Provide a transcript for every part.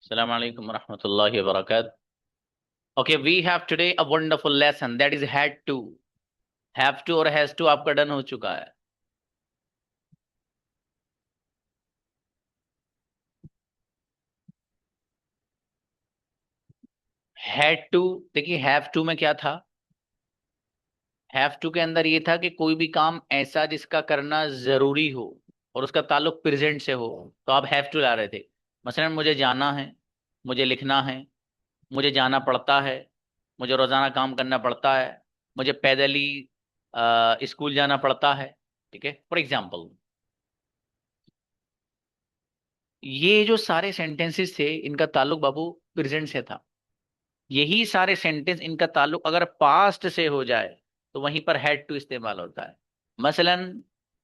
Assalamu alaikum warahmatullahi wabarakatuh. Okay, we have today a wonderful lesson that is had to. Have to और has to आपका done हो चुका है. Had to देखिए have to में क्या था. Have to के अंदर ये था कि कोई भी काम ऐसा जिसका करना जरूरी हो और उसका ताल्लुक प्रेजेंट से हो तो आप have to ला रहे थे. मसलन मुझे जाना है, मुझे लिखना है, मुझे जाना पड़ता है, मुझे रोजाना काम करना पड़ता है, मुझे पैदल ही स्कूल जाना पड़ता है. ठीक है, फॉर एग्जाम्पल ये जो सारे सेंटेंसेस थे इनका ताल्लुक बाबू प्रेजेंट से था. यही सारे सेंटेंस इनका ताल्लुक अगर पास्ट से हो जाए तो वहीं पर हैड टू इस्तेमाल होता है. मसलन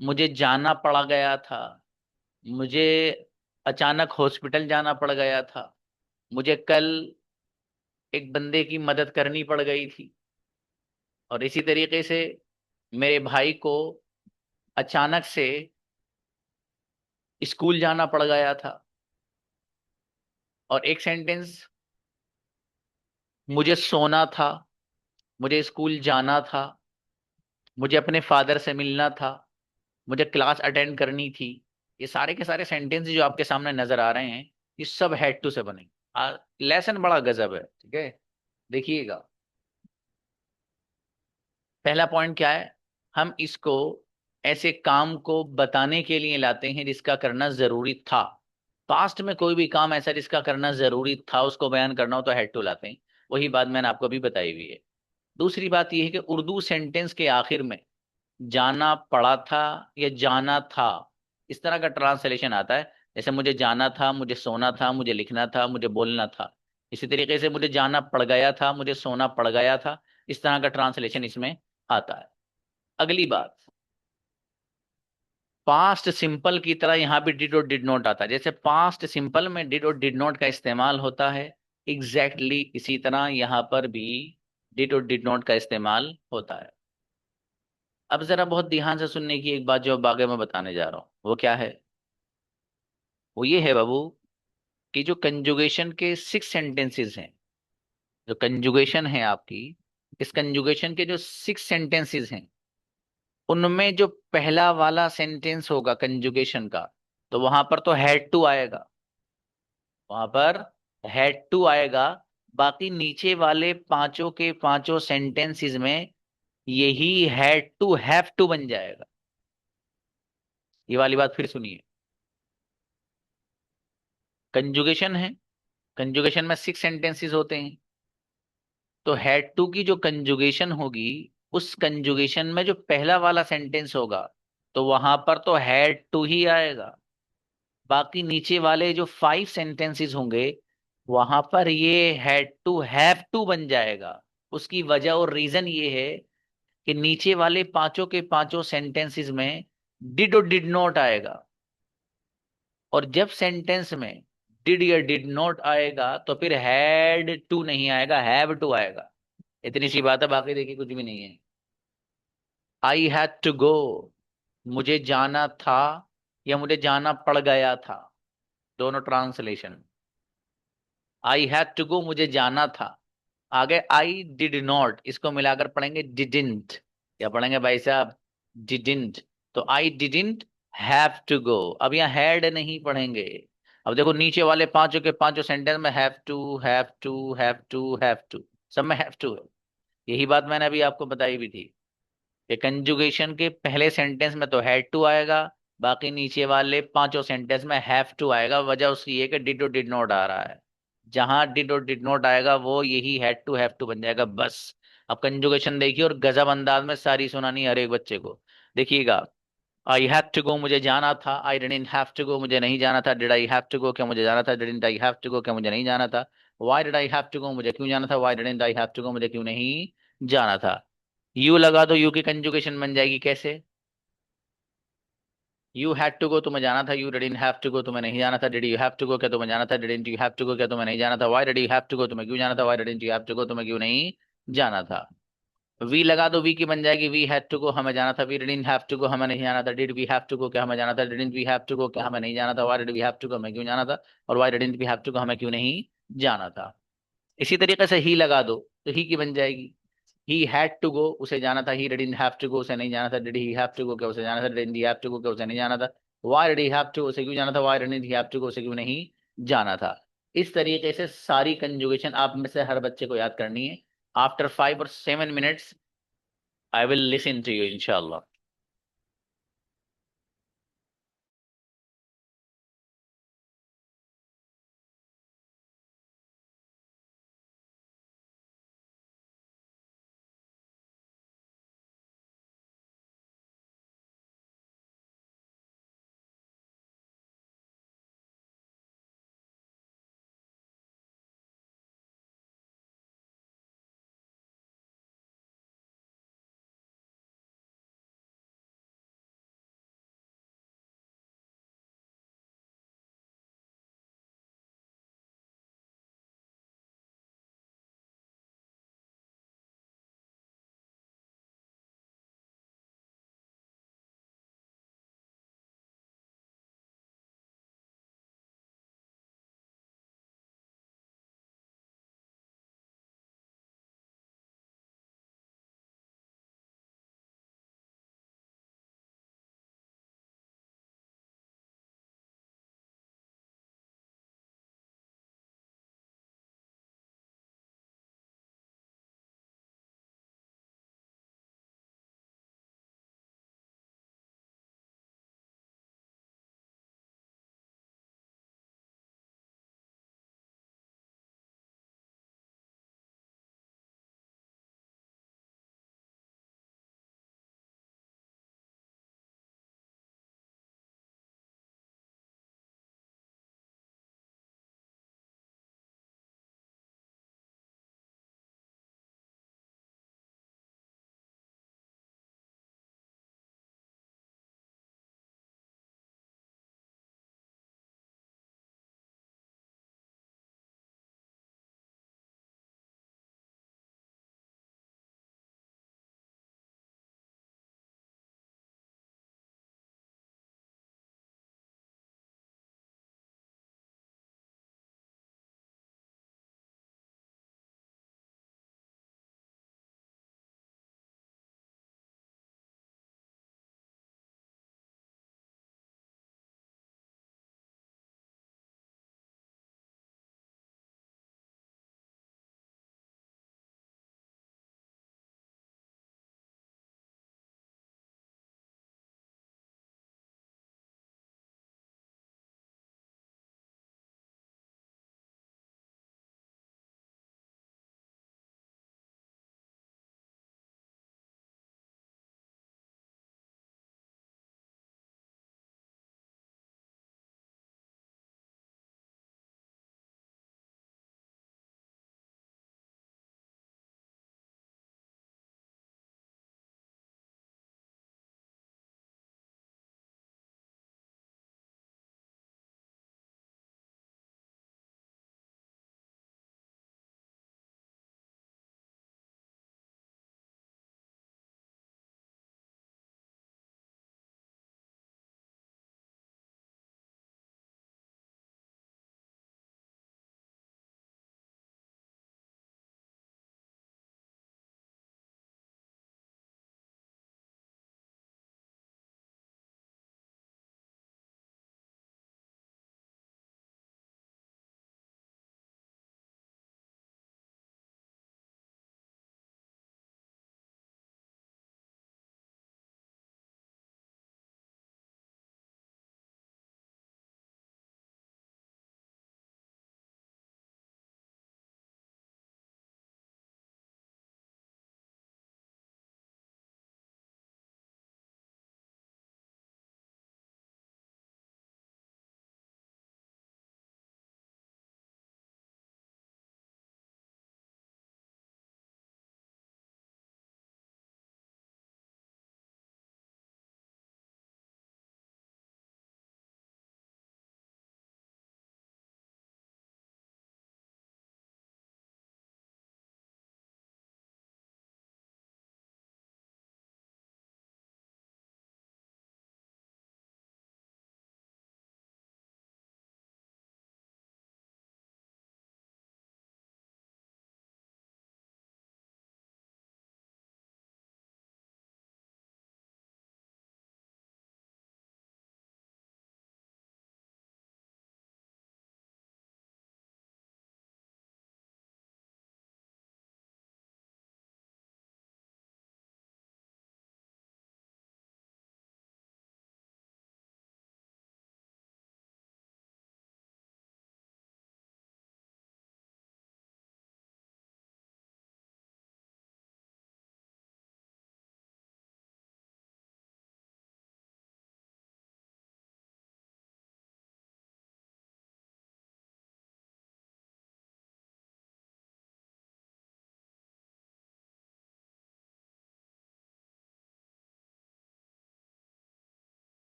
मुझे जाना पड़ा गया था, मुझे अचानक हॉस्पिटल जाना पड़ गया था, मुझे कल एक बंदे की मदद करनी पड़ गई थी, और इसी तरीके से मेरे भाई को अचानक से स्कूल जाना पड़ गया था. और एक सेंटेंस मुझे सोना था, मुझे स्कूल जाना था, मुझे अपने फादर से मिलना था, मुझे क्लास अटेंड करनी थी. ये सारे के सारे सेंटेंस जो आपके सामने नजर आ रहे हैं ये सब हैड टू से बने. लेसन बड़ा गजब है. ठीक है, देखिएगा. पहला पॉइंट क्या है, हम इसको ऐसे काम को बताने के लिए लाते हैं जिसका करना जरूरी था. पास्ट में कोई भी काम ऐसा जिसका करना जरूरी था उसको बयान करना हो तो हैड टू लाते हैं. वही बात मैंने आपको अभी बताई हुई है. दूसरी बात यह है कि उर्दू सेंटेंस के आखिर में जाना पड़ा था या जाना था इस तरह का ट्रांसलेशन आता है. जैसे मुझे जाना था, मुझे सोना था, मुझे लिखना था, मुझे बोलना था. इसी तरीके से मुझे जाना पड़ गया था, मुझे सोना पड़ गया था. इस तरह का ट्रांसलेशन इसमें आता है. अगली बात, पास्ट सिंपल की तरह यहाँ भी डिड और डिड नॉट आता है. जैसे पास्ट सिंपल में डिड और डिड नॉट का इस्तेमाल होता है, एग्जैक्टली इसी तरह यहाँ पर भी डिड और डिड नॉट का इस्तेमाल होता है. अब जरा बहुत ध्यान से सुनने की एक बात जो अब आगे मैं बताने जा रहा हूँ वो क्या है. वो ये है बाबू कि जो कंजुगेशन के 6 सेंटेंसेस हैं, जो कंजुगेशन है आपकी, इस कंजुगेशन के जो 6 सेंटेंसेस हैं उनमें जो पहला वाला सेंटेंस होगा कंजुगेशन का तो वहां पर तो हैड टू आएगा. वहां पर हैड टू आएगा. बाकी नीचे वाले पांचों के पांचों सेंटेंसेस में यही हैड टू हैव टू बन जाएगा. ये वाली बात फिर सुनिए. कंजुगेशन है, कंजुगेशन में 6 सेंटेंसेस होते हैं. तो हैड टू की जो कंजुगेशन होगी उस कंजुगेशन में जो पहला वाला सेंटेंस होगा तो वहां पर तो हैड टू ही आएगा. बाकी नीचे वाले जो 5 सेंटेंसेस होंगे वहां पर ये हैड टू हैव टू बन जाएगा. उसकी वजह और रीजन ये है कि नीचे वाले पांचों के पांचों सेंटेंसेस में डिड और डिड नॉट आएगा. और जब सेंटेंस में डिड या डिड नॉट आएगा तो फिर हैड टू नहीं आएगा, हैव टू आएगा. इतनी सी बात है, बाकी देखिए कुछ भी नहीं है. आई हैड टू गो, मुझे जाना था या मुझे जाना पड़ गया था, दोनों translation. I had to go मुझे जाना था. आगे आई डिड नॉट, इसको मिलाकर पढ़ेंगे डिडिंट. क्या पढ़ेंगे भाई साहब? डिडिंट. तो आई डिडिंट हैव टू गो. अब यहाँ हैड नहीं पढ़ेंगे. अब देखो नीचे वाले पांचों के पांचों सेंटेंस में have to have to have to have to, सब में हैव टू है. यही बात मैंने अभी आपको बताई भी थी कि कंजुगेशन के पहले सेंटेंस में तो हैड टू आएगा, बाकी नीचे वाले पांचों सेंटेंस में हैव टू आएगा. वजह उसकी ये कि डिड और डिड नॉट आ रहा है. जहां डिड और डिड नॉट आएगा वो यही हैड टू हैव टू बन जाएगा बस. अब कंजुगेशन देखिए और गजब अंदाज में सारी सुनानी है हर एक बच्चे को. देखिएगा. आई हैव टू गो मुझे जाना था, I didn't have to go मुझे नहीं जाना था, did I have to go क्या मुझे जाना था, didn't I have to go क्या मुझे नहीं जाना था, why did I have to go मुझे क्यों जाना था, why didn't I have to go मुझे क्यों नहीं जाना था. यू लगा दो, यू की कंजुगेशन बन जाएगी कैसे. यू हैड टू गो तुम्हें जाना था, you didn't have to go तुम्हें नहीं जाना था, did you have to go क्या तुम्हें जाना था, didn't you have to go क्या तुम्हें नहीं जाना था, why did you have to go तुम्हें क्यों जाना था, why didn't you have to go तुम्हें क्यों नहीं जाना था. वी लगा दो, वी की बन जाएगी वी हैड टू गो, हमें जाना था, we didn't have to go, हमें नहीं जाना था, did we have to go, क्या हमें जाना था, didn't we have to go, क्या हमें नहीं जाना था, why did we have to go, हमें क्यों जाना था, और why didn't we have to go, हमें क्यों नहीं जाना था। इसी तरीके से ही लगा दो तो ही की बन जाएगी, ही हैड टू गो, उसे जाना था, he didn't have to go, उसे नहीं जाना था, did he have to go, क्या उसे जाना था, didn't he have to go, क्या उसे नहीं जाना था, why did he have to, उसे क्यों जाना था, why didn't he have to go, उसे क्यों नहीं जाना था। इस तरीके से सारी कंजुगेशन आप में से हर बच्चे को याद करनी है। After 5 or 7 minutes I will listen to you, inshallah.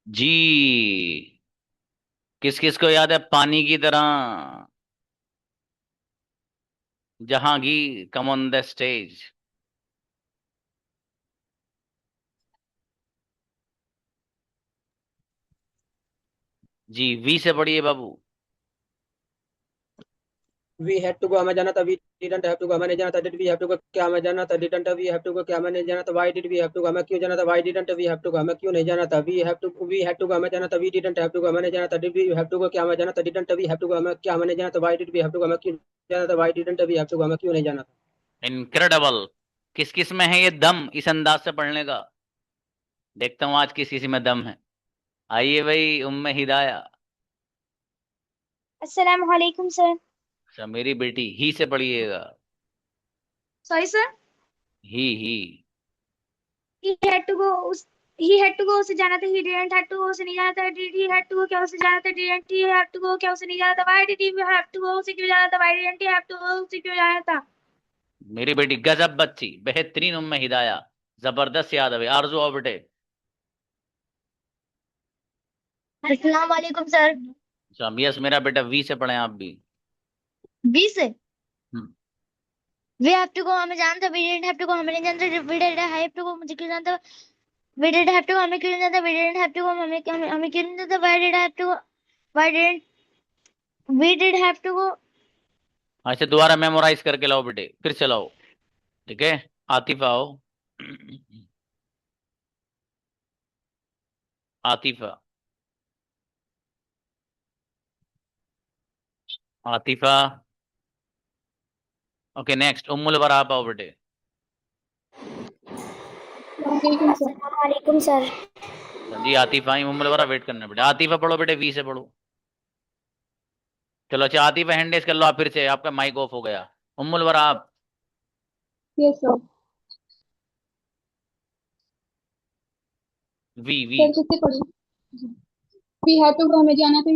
जी, किस किस को याद है पानी की तरह? Jahangir, come on the stage. जी, वी से पढ़िए बाबू। वी हैड टू गो, हमें जाना था। We didn't have to go, हमें नहीं जाना था। Did we have to go, क्या हमें जाना था। Didn't we have to go, क्या हमें नहीं जाना था। Why did we have to go, हमें क्यों जाना था। Why didn't we have to go, हमें क्यों नहीं जाना था। वी हैड टू गो, हमें जाना था। We didn't have to go, हमें नहीं जाना था। Did we have to go, क्या हमें जाना था। Didn't we have to go, हमें क्या हमें नहीं जाना था। Why did we have to go, हमें क्यों जाना था। Why didn't we have to go, हमें क्यों नहीं जाना था। इनक्रेडिबल। किस किस में है ये दम इस अंदाज से पढ़ने का? देखता हूँ आज किस किसी में दम है। आइए भाई, उम्मे हिदाया। अस्सलाम वालेकुम सर। अच्छा, मेरी बेटी ही से पढ़िएगा। Sorry sir. He. he had to go उस he had to go उसे जाना था, he didn't have to go उसे नहीं जाना था, did he have to go क्या उसे जाना था, didn't he have to go क्या उसे नहीं जाना था, why did he have to go उसे क्यों जाना था, why didn't he have to go उसे क्यों जाना था। मेरी बेटी गजब बच्ची, बेहतरीन उम्मे हिदाया, जबरदस्त याद है। आरजू आओ बेटे। अस्सलाम वालेकुम सर। यस मेरा बेटा, वी से पढ़े आप भी। 20 से हम्म, we have to go हमें जाना था, we didn't have to go हमें नहीं जाना था, we did have to go मुझे क्यों जाना था, we did have to go हमें क्यों नहीं जाना था, we didn't have to go हमें हमें हमें क्यों नहीं जाना था, why did I have to go, why didn't we did have to go। ऐसे दोबारा मेमोराइज करके लाओ बेटे, फिर चलाओ। ठीक है, आतिफा आओ। आतिफा, आतिफा। ओके नेक्स्ट, उम्मुल बरा आप आओ बेटे। अस्सलाम वालेकुम सर। जी आतिफा ही, उम्मुल बरा वेट करना बेटे। आतिफा पढ़ो बेटे, वी से पढ़ो। चलो अच्छा, आतिफा हैंड रेज कर लो आप फिर से, आपका माइक ऑफ हो गया। उम्मुल बरा आप। Yes sir. वी। सर किससे पढ़ी? वी हैड टू हमें जाना था,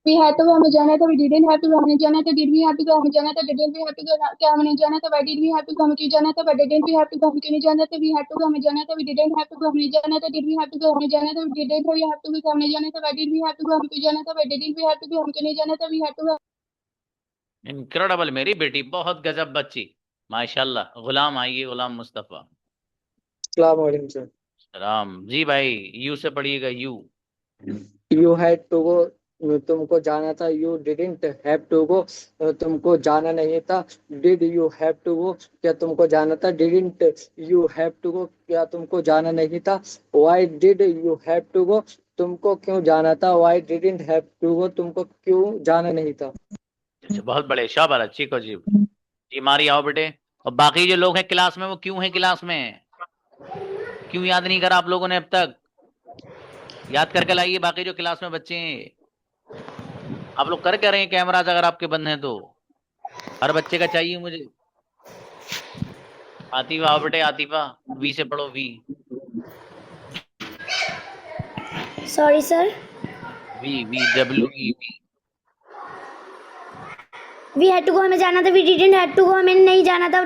वी हैड टू हमें जाना था, वी डिडंट हैव टू हमें जाना था, डिड वी हैव टू हमें जाना था, डिडंट वी हैव टू क्या हमें नहीं जाना था, why did we have to हमें क्यों जाना था, why didn't we have to हमें क्यों नहीं जाना था, वी हैड टू हमें जाना था, वी डिडंट हैव टू हमें जाना था, डिड वी हैव टू हमें जाना था, we didn't we have to हमें जाना था, why did we have to हमें क्यों जाना था, why didn't we have to हमें क्यों नहीं जाना था, वी हैड टू। इनक्रेडिबल मेरी बेटी, बहुत गजब बच्ची, माशाल्लाह। गुलाम आइए, गुलाम मुस्तफा। अस्सलाम वालेकुम सर। राम जी भाई, यू से पढ़िएगा, you. You had to go, तुमको जाना था, you didn't have to go, तुमको जाना नहीं था, did you have to go, क्या तुमको जाना था, didn't you have to go, क्या तुमको जाना नहीं था, why did you have to go, तुमको क्यों जाना था, why didn't have to go, तुमको क्यों जाना नहीं था। अच्छा, बहुत बड़े शाबाश, अच्छी को जी। जी मारी आओ बेटे। और बाकी जो लोग हैं क्लास में, वो क्यों हैं क्लास में? क्यों याद नहीं करा आप लोगों ने अब तक? याद करके लाइए, बाकी जो क्लास में बच्चे हैं। आप लोग कर क्या रहे हैं कैमराज, अगर आपके बंद हैं तो? हर बच्चे का चाहिए मुझे। आतिफा आओ बेटे, आतिफा वी से पढ़ो, we. Sorry sir. We W E. We had to go हमें जाना था, we didn't have to go हमें नहीं जाना था,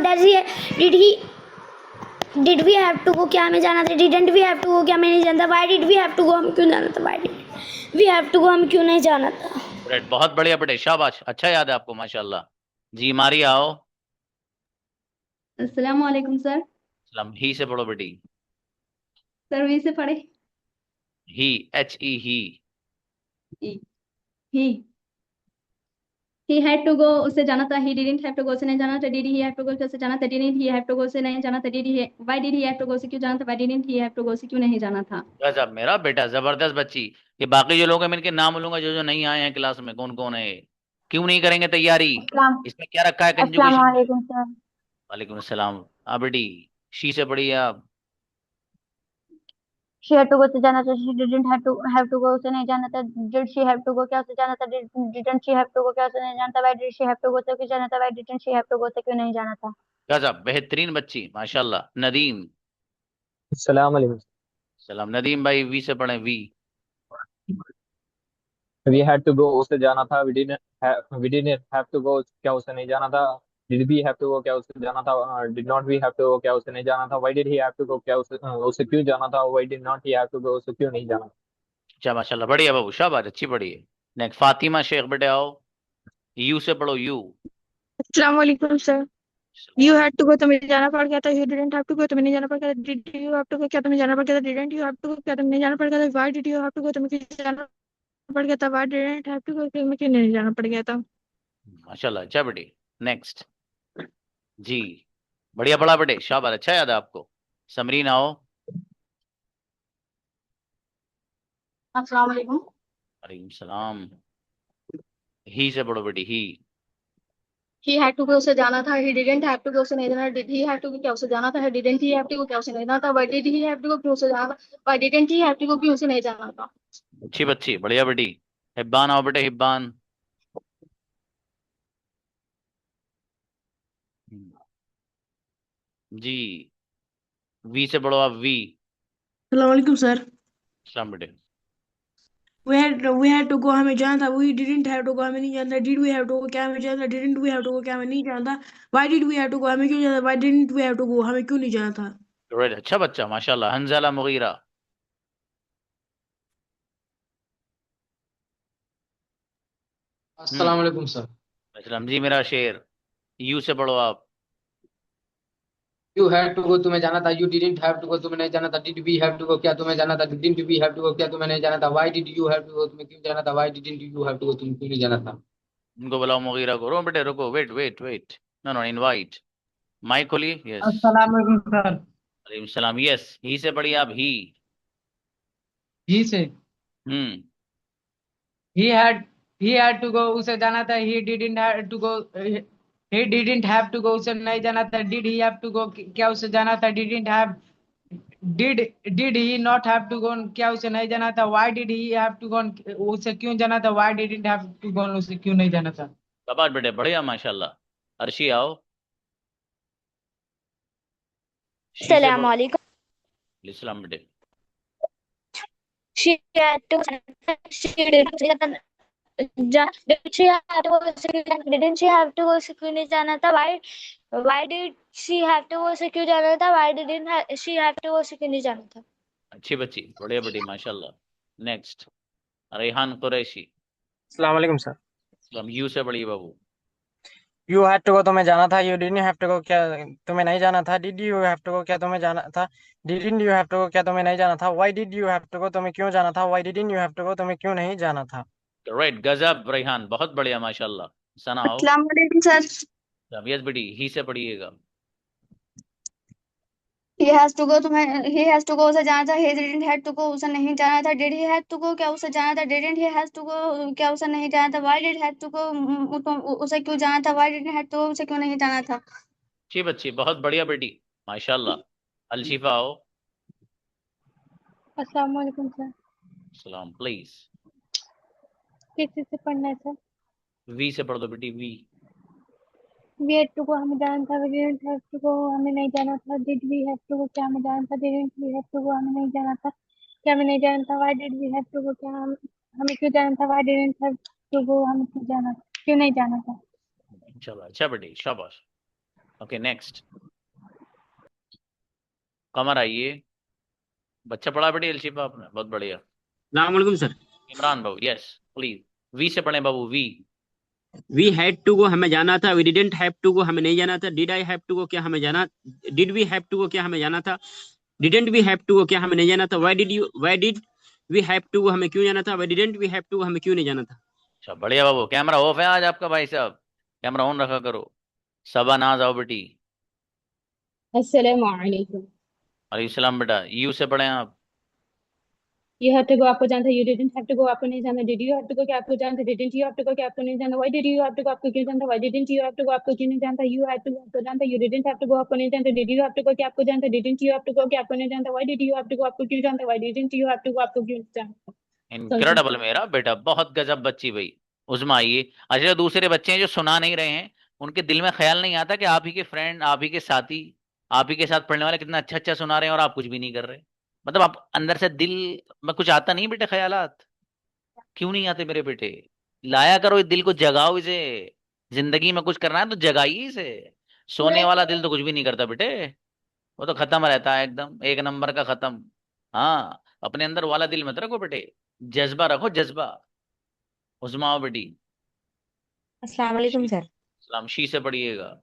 did we have to go क्या हमें जाना था, didn't we have to go क्या हमें नहीं जाना था, why did we have to go हम क्यों जाना था, why did we have to go हम क्यों नहीं जाना था। ग्रेट, बहुत बढ़िया बेटे, शाबाश, अच्छा याद है आपको माशाल्लाह। जी मारी आओ। अस्सलाम वालेकुम सर। सलाम, ही से पढ़ो बेटी। सर वी से पढ़े। He, H E he. He had to go उसे जाना था, he didn't have to go उसे नहीं जाना था, did he have to go उसे जाना था, didn't he have to go उसे नहीं जाना था, why did he have to go उसे क्यों जाना था, why didn't he have to go उसे क्यों नहीं जाना था। गजब मेरा बेटा, जबरदस्त बच्ची। ये बाकी जो लोग हैं, मैं इनके नाम लूंगा, जो जो नहीं आए हैं क्लास में, कौन कौन है ये? क्यों नहीं करेंगे तैयारी? अस्सलाम इसमें क्या रखा है अस्सलाम कंजुगेशन में? वालेकुम सर। वालेकुम अस्सलाम। हाँ बेटी, शी से पढ़िए आप। शी हैड टू गो से जाना था, she didn't have to go उसे नहीं जाना था, did she have to go क्या उसे जाना था, didn't she have to go क्या उसे नहीं जाना था, why did she have to go से क्यों जाना था, why didn't she have to go से क्यों नहीं जाना था। गजब, बेहतरीन बच्ची माशाल्लाह। नदीम। अस्सलाम वालेकुम। सलाम नदीम भाई, वी से पढ़े, we. We had to go उसे जाना था, we didn't have to go क्या उसे नहीं जाना था, did we have to go क्या उसे जाना था, did not we have to go क्या उसे नहीं जाना था, why did he have to go क्या उसे क्यों जाना था, why did not he have to go उसे क्यों नहीं जाना। अच्छा माशाल्लाह, बढ़िया बाबू, शाबाश, अच्छी पढ़ी है। नेक्स्ट फातिमा शेख बेटे आओ। यू से पढ़ो, यू। अस्सलाम वालेकुम sir. You had to go तो मुझे जाना पड़ गया था, you didn't have to go तो मुझे नहीं जाना पड़ गया था, did you have to go क्या तुम्हें जाना पड़ गया था, didn't you have to go क्या तुम्हें नहीं जाना पड़ गया था, why did you have to go तुम्हें क्यों जाना पड़ गया था, why didn't have to go तुम्हें क्यों नहीं जाना पड़ गया था। माशाल्लाह, अच्छा बेटी। नेक्स्ट जी, बढ़िया पढ़ा बेटे, शाबाश, अच्छा याद है आपको। समरीन आओ। अस्सलाम वालेकुम। वालेकुम सलाम। ही से पढ़ो बेटी, ही। ही हैड टू गो उसे जाना था, he didn't have to go उसे नहीं जाना, did he have to go क्या उसे जाना था, didn't he have to go क्या उसे नहीं जाना था, why did he have to go क्यों उसे जाना था, why didn't he have to go क्यों उसे नहीं जाना था। अच्छी बच्ची, बढ़िया बेटी। हिब्बान आओ बेटे, हिब्बान। जी, वी से पढ़ो आप, वी। सलामकुम सर। सलाम बेटे। we had to go, हमें जाना था। we didn't have to go, हमें नहीं जाना था। did we have to go, क्या हमें जाना था। didn't we have to go, क्या हमें नहीं जाना था। why did we have to go, हमें क्यों जाना था। why didn't we have to go, हमें क्यों नहीं जाना था। राइट, अच्छा बच्चा, माशाल्लाह। हंजाला मुगीरा। हम्म। अस्सलाम वालेकुम सर। असलम जी, मेरा शेर। यू से पढ़ो आप। यू हैड टू गो, तुम्हें जाना था। You didn't have to go, तुम्हें नहीं जाना था। Did we have to go, क्या तुम्हें जाना था। Didn't we have to go, क्या तुम्हें नहीं जाना था। Why did you have to go, तुम्हें क्यों जाना था। Why didn't you have to go, तुम्हें क्यों नहीं जाना था। उनको बुलाओ मुगीरा को। रो बेटे रुको, wait wait wait. No no, invite. Mic खोलिए। यस। अस्सलाम वालेकुम सर। अलैहिस्सलाम सलाम। यस, ही से पढ़िए आप, ही। ही से hmm. He had he had to go, उसे जाना था। He didn't have to go, he didn't have to go, उसे नहीं जाना था। Did he have to go, क्या उसे जाना था। Didn't have did did he not have to go, क्या उसे नहीं जाना था। Why did he have to go, उसे क्यों जाना था। Why didn't have to go, उसे क्यों नहीं जाना था। शाबाश बेटे, बढ़िया, माशाल्लाह। अर्शी आओ। शी से सलाम पढ़ो। अलैकुम। अलैहिस्सलाम बेटे। She had to. She didn't. Did she have to go security? Didn't she have to go security जाना था? Why did she have to go security जाना था? Why didn't she have to go security जाना था? अच्छी बच्ची, बढ़िया बेटी, माशाल्लाह। नेक्स्ट, रेहान कुरैशी। अस्सलाम वालेकुम सर। सलाम। यू से पढ़िए बाबू। यू हैड टू गो, तुम्हें जाना था। You didn't have to go, क्या तुम्हें नहीं जाना था। Did you have to go, क्या तुम्हें जाना था। Didn't you have to go, क्या तुम्हें नहीं जाना था। Why did you have to go, तुम्हें क्यों जाना था। Why didn't you have to go, तुम्हें क्यों नहीं जाना था। राइट, गजब रेहान, बहुत बढ़िया, माशाल्लाह। सना आओ। अस्सलाम वालेकुम सर। यस बेटी, ही से पढ़िएगा। he has to go, तुम्हें he has to go, उसे जाना था। he didn't have to go, उसे नहीं जाना था। did he have to go, क्या उसे जाना था। didn't he have to go, क्या उसे नहीं जाना था। why did have to go, उसे क्यों जाना था। why didn't have to go, उसे क्यों नहीं जाना था। अच्छी बच्ची, बहुत बढ़िया बेटी, माशाल्लाह। अलशिफा आओ। अस्सलाम वालेकुम सर। सलाम। प्लीज। किस चीज से पढ़ना है सर। वी से पढ़ दो बेटी, we. we had to go, हमें जाना था। we didn't have to go, हमें नहीं जाना था। did we have to go, क्या हमें जाना था। didn't we have to go, हमें नहीं जाना था। क्या हमें नहीं जाना था। why did we have to go, क्या हमें क्यों जाना था। why didn't have to go, हमें क्यों नहीं जाना था। चलो, अच्छा बेटी, शाबाश। Okay, next. कमर आइए। बच्चा पढ़ा बेटी अलशिफा आपने, बहुत बढ़िया। अस्सलाम वालेकुम सर। इमरान बाबू, यस प्लीज। वी से पढ़े बाबू, we. We had to go, हमें जाना था। We didn't have to go, हमें नहीं जाना था। Did I have to go, क्या हमें जाना। Did we have to go, क्या हमें जाना था। Didn't we have to go, क्या हमें नहीं जाना था। Why did we have to go, हमें क्यों जाना था। Why didn't we have to go, हमें क्यों नहीं जाना था। अच्छा, बढ़िया बाबू। कैमरा ऑफ है आज आपका भाई साहब, कैमरा ऑन रखा करो। सबा नाज आओ बेटी। अस्सलाम वालेकुम। अलैहिस्सलाम बेटा। यू से पढ़े आप। You have to go, आपको जाना था। You didn't have to go, आपको नहीं जाना। Did you have to go, क्या आपको जाना था। Didn't you have to go, क्या आपको नहीं जाना। Why did you have to go, आपको क्यों जाना था। Why didn't you have to go, आपको क्यों नहीं जाना था। You had to go, आपको जाना था। You didn't have to go, आपको नहीं जाना था। Did you have to go, क्या आपको जाना था। Didn't you have to go, क्या आपको नहीं जाना था। Why did you have to go, आपको क्यों जाना था। Why didn't you have to go, आपको क्यों जाना था। इनक्रेडिबल मेरा बेटा, बहुत गजब बच्ची भाई। उजमा आइए। अच्छा, जो दूसरे बच्चे हैं जो सुना नहीं रहे हैं, उनके दिल में ख्याल नहीं आता कि आप ही के फ्रेंड, आप ही के साथी, आप ही के साथ पढ़ने वाले कितना अच्छा अच्छा सुना रहे हैं और आप कुछ भी नहीं कर रहे। मतलब आप अंदर से दिल में कुछ आता नहीं बेटे, ख्यालात क्यों नहीं आते मेरे बेटे। लाया करो इस दिल को, जगाओ इसे। जिंदगी में कुछ करना है तो जगाइए इसे। सोने वाला दिल तो कुछ भी नहीं करता बेटे, वो तो खत्म रहता है, एकदम एक नंबर का खत्म। हाँ, अपने अंदर वाला दिल मत रखो बेटे, जज्बा रखो, जज्बा। उजमाओ बेटी। अस्सलाम वालेकुम सर। सलाम। शी से पढ़िएगा।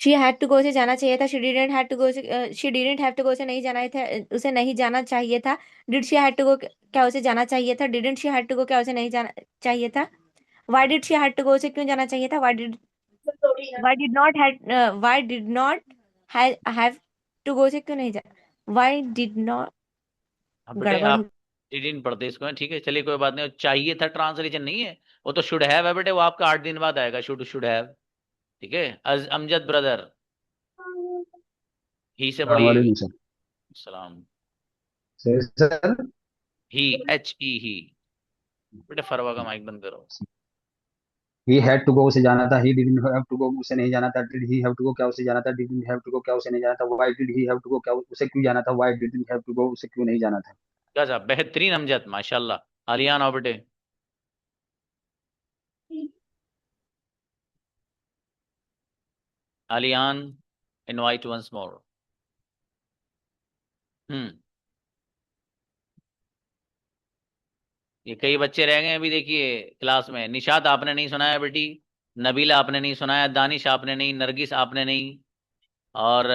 शी हैड टू गो से जाना चाहिए था। She didn't had to go से she didn't have to go से नहीं जाना था, उसे नहीं जाना चाहिए था। Did she had to go, क्या उसे जाना चाहिए था। Didn't she had to go, क्या उसे नहीं जाना चाहिए था। Why did she had to go, उसे क्यों जाना चाहिए था। Why did not have to go से क्यों नहीं जा। व्हाई डिड नॉट, अब बेटे गड़बड़ हो। आप डिडंट पढ़ते इसको, ठीक है, चलिए कोई बात नहीं। चाहिए था ट्रांसलेशन नहीं है, वो तो शुड हैव है बेटे, वो आपका 8 दिन बाद आएगा। शुड हैव, ठीक है। अमजद ब्रदर, ही से अस्सलाम पढ़िएगा। वालेकुम सर। सलाम। सर ही, HE, ही। बेटे फरवा का माइक बंद करो। ही हैड टू गो उसे जाना था, he didn't have to go उसे नहीं जाना था, did he have to go क्या उसे जाना था, डिडंट हैव टू गो क्या उसे नहीं जाना था, why did he have to go क्या उसे क्यों जाना था, why didn't have to go उसे क्यों नहीं जाना था। गजब, बेहतरीन अमजद, माशाल्लाह। आलियान आओ बेटे। Aliyan, invite once more. हम्म। ये कई बच्चे रह गए अभी, देखिए क्लास में। निशात आपने नहीं सुनाया बेटी, नबीला आपने नहीं सुनाया, दानिश आपने नहीं, नरगिस आपने नहीं, और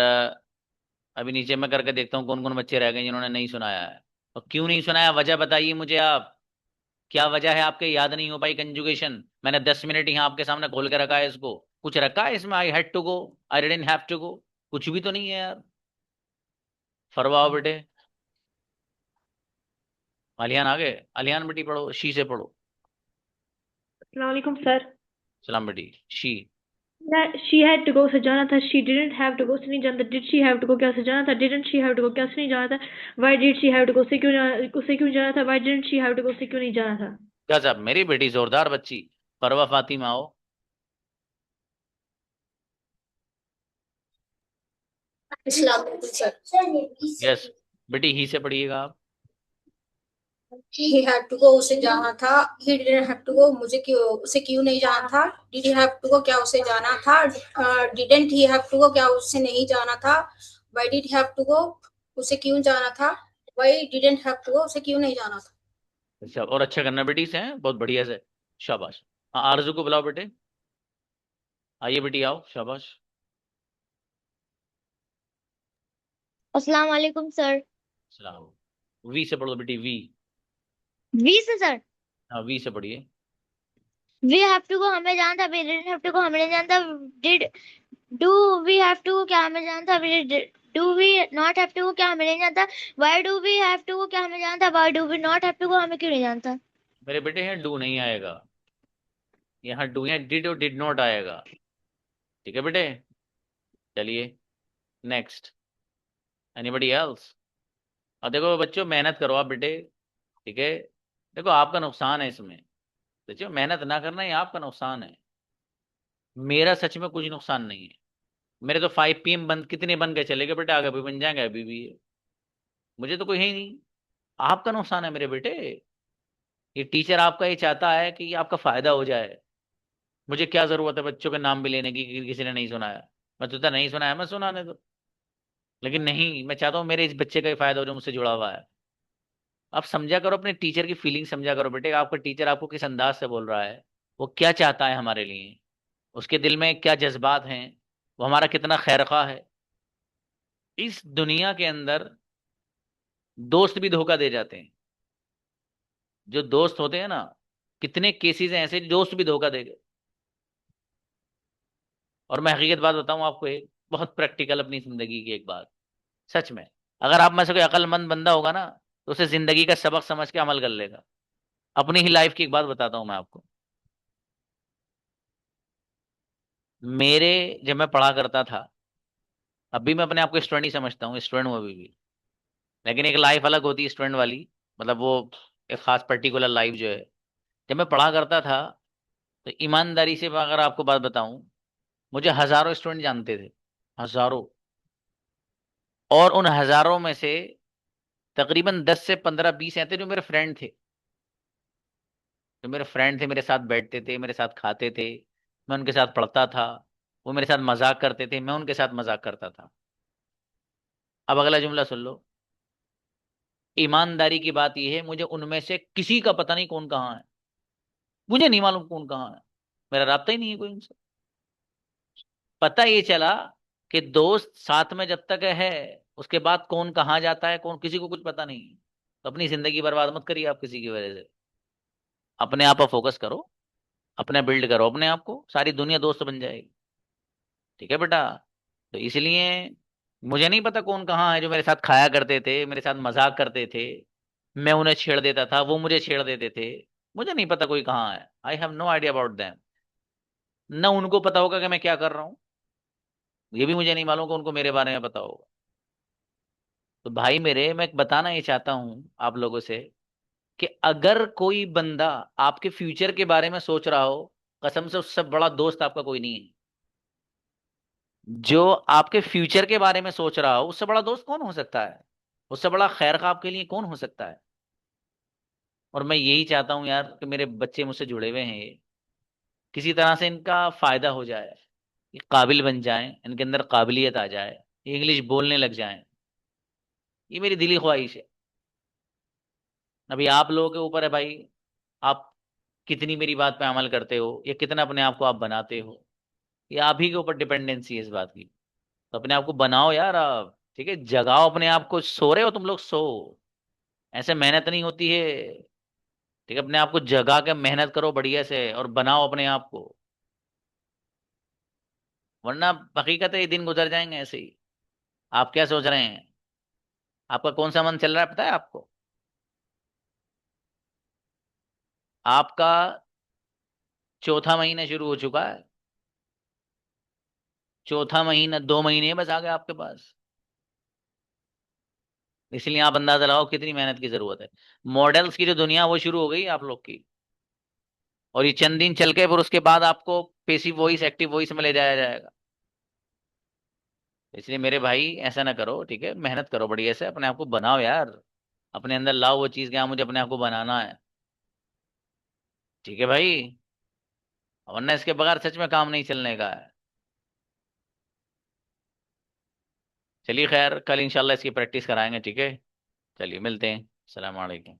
अभी नीचे मैं करके देखता हूँ कौन कौन बच्चे रह गए जिन्होंने नहीं सुनाया है। और क्यों नहीं सुनाया, वजह बताइए मुझे आप। क्या वजह है आपके याद नहीं हो पाई कंजुगेशन? मैंने 10 मिनट यहाँ आपके सामने खोल के रखा है इसको, कुछ रखा है इसमें? I had to go, I didn't have to go, कुछ भी तो नहीं है यार। फरवाओ बेटे। अलियान आगे। अलियान बेटी पढ़ो, शी से पढ़ो। अस्सलाम सर। सलाम बेटी। She. She had to go से जाना था, she didn't have to go से नहीं जाना था, did she have to go क्या से जाना था, didn't she have to go क्या से नहीं जाना था, why did she have to go से क्यों जाना था, why didn't she have to go से क्यों नहीं जाना था। गजब मेरी बेटी, जोरदार बच्ची। फरवा फातिमा आओ। यस बेटी, ही से पढ़िएगा आप। ही हैड टू गो उसे जाना था, he didn't have to go मुझे क्यों उसे क्यों नहीं जाना था, did he have to go क्या उसे जाना था, didn't he have to go क्या उसे नहीं जाना था, why did have to go उसे क्यों जाना था, why didn't have to go उसे क्यों नहीं जाना था। अच्छा, और अच्छा करना बेटी से, हैं बहुत बढ़िया से। शाबाश। हाँ, आरजू को बुलाओ बेटे। आइए बेटी आओ, शाबाश। अस्सलाम वालेकुम सर। सलाम। वी से पढ़ो बेटी, वी। वी से सर। हाँ, वी से पढ़िए। वी हैव टू गो हमें जाना था, we didn't have to go हमें नहीं जाना था, did do we have to go क्या हमें जाना था, do we not have to go क्या हमें नहीं जाना था, why do we have to go क्या हमें जाना था, why do we not have to go हमें क्यों नहीं जाना था। मेरे बेटे यहाँ डू नहीं आएगा, यहाँ डू, यहाँ डिड और डिड नॉट आएगा। ठीक है बेटे, चलिए नेक्स्ट। Anybody else? और देखो बच्चों, मेहनत करो आप बेटे, ठीक है? देखो आपका नुकसान है इसमें, बच्चों मेहनत ना करना ही आपका नुकसान है। मेरा सच में कुछ नुकसान नहीं है। मेरे तो 5 PM बंद, कितने बन गए चले गए बेटे, आगे भी बन जाएंगे, अभी भी मुझे तो कोई है ही नहीं। आपका नुकसान है मेरे बेटे। ये टीचर आपका ये चाहता है कि आपका फायदा हो जाए। मुझे क्या जरूरत है बच्चों के नाम भी लेने की कि किसी ने नहीं सुनाया? मैं तो नहीं सुनाया, मैं सुनाने दो। लेकिन नहीं, मैं चाहता हूँ मेरे इस बच्चे का ही फायदा हो जो मुझसे जुड़ा हुआ है। आप समझा करो अपने टीचर की फीलिंग, समझा करो बेटे। आपका टीचर आपको किस अंदाज से बोल रहा है, वो क्या चाहता है हमारे लिए, उसके दिल में क्या जज्बात हैं, वो हमारा कितना खैरखा है। इस दुनिया के अंदर दोस्त भी धोखा दे जाते हैं। जो दोस्त होते हैं ना, कितने केसेस हैं ऐसे, दोस्त भी धोखा दे गए। और मैं हकीकत बात बताऊं आपको, एक बहुत प्रैक्टिकल अपनी जिंदगी की एक बात, सच में। अगर आप में से कोई अक्लमंद बंदा होगा ना, तो उसे जिंदगी का सबक समझ के अमल कर लेगा। अपनी ही लाइफ की एक बात बताता हूं मैं आपको। मेरे, जब मैं पढ़ा करता था, अभी मैं अपने आप को स्टूडेंट ही समझता हूँ, स्टूडेंट हूँ अभी भी, लेकिन एक लाइफ अलग होती है स्टूडेंट वाली। मतलब वो एक खास पर्टिकुलर लाइफ जो है। जब मैं पढ़ा करता था, तो ईमानदारी से अगर आपको बात बताऊं, मुझे हजारों स्टूडेंट जानते थे, हजारों। और उन हजारों में से तकरीबन 10 से 15 20 ऐसे जो मेरे फ्रेंड थे, जो मेरे फ्रेंड थे, मेरे साथ बैठते थे, मेरे साथ खाते थे, मैं उनके साथ पढ़ता था, वो मेरे साथ मजाक करते थे, मैं उनके साथ मजाक करता था। अब अगला जुमला सुन लो। ईमानदारी की बात यह है, मुझे उनमें से किसी का पता नहीं कौन कहाँ है। मुझे नहीं मालूम कौन कहाँ है, मेरा राब्ता ही नहीं है कोई उनसे। पता ये चला कि दोस्त साथ में जब तक है, उसके बाद कौन कहाँ जाता है, कौन, किसी को कुछ पता नहीं। तो अपनी जिंदगी बर्बाद मत करिए आप किसी की वजह से। अपने आप पर फोकस करो, अपने बिल्ड करो अपने आप को, सारी दुनिया दोस्त बन जाएगी। ठीक है बेटा? तो इसलिए मुझे नहीं पता कौन कहाँ है। जो मेरे साथ खाया करते थे, मेरे साथ मजाक करते थे, मैं उन्हें छेड़ देता था, वो मुझे छेड़ देते थे, मुझे नहीं पता कोई कहाँ है। I have no idea about them. न उनको पता होगा कि मैं क्या कर रहा हूँ, ये भी मुझे नहीं मालूम कि उनको मेरे बारे में पता होगा। तो भाई मेरे, मैं बताना ये चाहता हूँ आप लोगों से कि अगर कोई बंदा आपके फ्यूचर के बारे में सोच रहा हो, कसम से उससे बड़ा दोस्त आपका कोई नहीं है। जो आपके फ्यूचर के बारे में सोच रहा हो उससे बड़ा दोस्त कौन हो सकता है? उससे बड़ा खैर खा आपके लिए कौन हो सकता है? और मैं यही चाहता हूं यार कि मेरे बच्चे मुझसे जुड़े हुए हैं, ये किसी तरह से इनका फायदा हो जाए, ये काबिल बन जाएं, इनके अंदर काबिलियत आ जाए, ये इंग्लिश बोलने लग जाएं। ये मेरी दिली ख्वाहिश है। अभी आप लोगों के ऊपर है भाई, आप कितनी मेरी बात पे अमल करते हो या कितना अपने आप को आप बनाते हो, ये आप ही के ऊपर डिपेंडेंसी है इस बात की। तो अपने आप को बनाओ यार आप, ठीक है, जगाओ अपने आप को। सो रहे हो तुम लोग, सो। ऐसे मेहनत नहीं होती है, ठीक है। अपने आप को जगा के मेहनत करो बढ़िया से और बनाओ अपने आप को, वरना हकीकत है ये दिन गुजर जाएंगे ऐसे ही। आप क्या सोच रहे हैं? आपका कौन सा मन चल रहा है पता है आपको? आपका चौथा महीना शुरू हो चुका है। चौथा महीना, 2 महीने बस आ गए आपके पास। इसलिए आप अंदाजा लगाओ कितनी मेहनत की जरूरत है। मॉडल्स की जो दुनिया वो शुरू हो गई आप लोग की, और ये चंद दिन चल के फिर उसके बाद आपको पेसिव वॉइस एक्टिव वॉइस में ले जाया जाएगा। इसलिए मेरे भाई ऐसा ना करो, ठीक है, मेहनत करो बढ़िया से, अपने आप को बनाओ यार, अपने अंदर लाओ वो चीज, क्या मुझे अपने आप को बनाना है, ठीक है भाई। वरना इसके बगैर सच में काम नहीं चलने का है। चलिए खैर, कल इंशाल्लाह इसकी प्रैक्टिस कराएंगे, ठीक है। चलिए मिलते हैं। अस्सलाम वालेकुम।